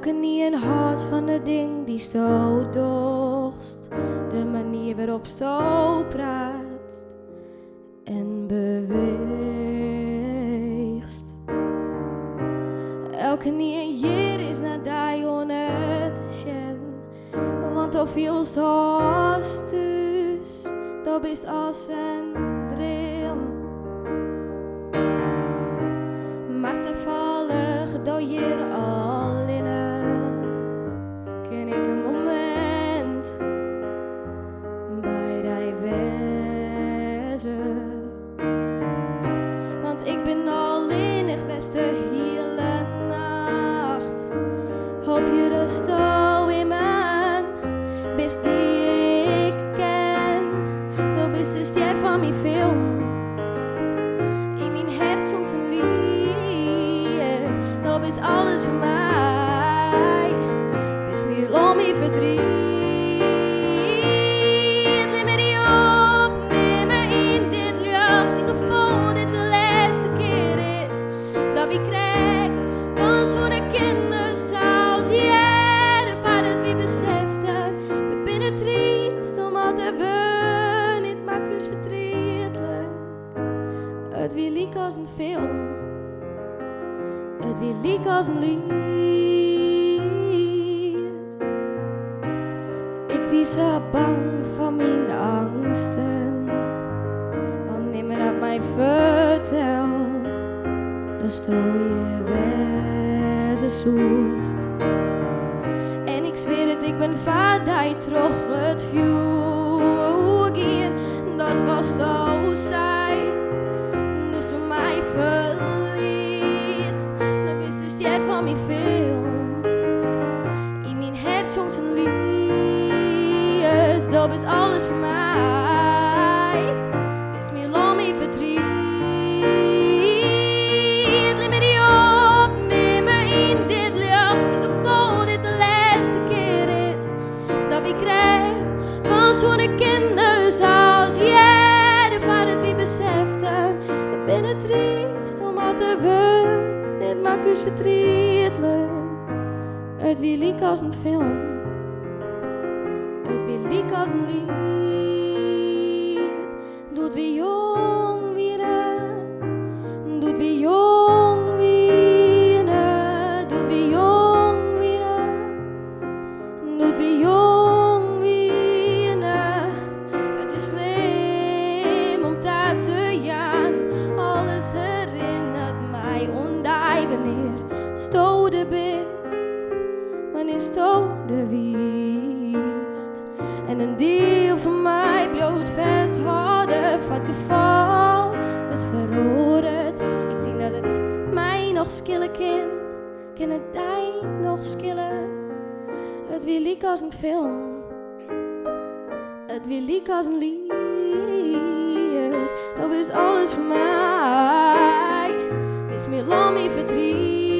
Elke niet een hart van de ding die sto dorst. De manier waarop sto praat en beweegt. Elke niet een jeer is naar die het sjen. Want of je host dus, dat is als een droom. Maar toevallig door je al in ken ik een moment bij die wezen. Want ik ben al innig best de hele nacht. Hoop je rust al in me, best die ik ken. Dat bist de ster van mijn film. In mijn hart soms een lied. Dat is alles voor mij. Best meer om je verdriet. Neem me die op, neem me in dit lucht. Ik gevoel dit de laatste keer is dat wie krijgt van zo'n kinderen zoals jij. De vader wie beseften, we binnen triest omdat we niet makkelijk verdrietelijk. Het wie liek als een film. Het wie liek als een lied. Ik wie zo bang van mijn angsten. Wanneer men dat mij vertelt, dan sto je wezen zoest. En ik zweer het, ik ben vader, je trog het vuur. Dat was zo zijst, dus voor mij verliet. Dat is de ster van mijn film. In mijn hart soms een lied. Dat is alles voor mij. Best meer lang mijn verdriet. Neem me die op, neem me in dit lucht. Ik gevoel dit de laatste keer is dat wie krijgt van zo'n kinderen zoals jij. De vader wie beseften, we binnen triest omdat we dit maakt ons verdrietelijk. Het wie liek als een film. Het wie liek als een lied. Doet wie jong wieren. Doet wie jong wieren. Doet wie jong wieren. Doet wie jong wieren. Het is slim om dat te gaan. Alles herinnert mij ondij wanneer sto de best. Wanneer sto de wiest. En een deel van mij bloot vasthouden van het geval. Het verhoort. Ik denk dat het mij nog skillen kan het jij nog skillen. Het wie liek als een film. Het wie liek als een lied. Dat is alles voor mij. Wees meer lang mijn verdriet.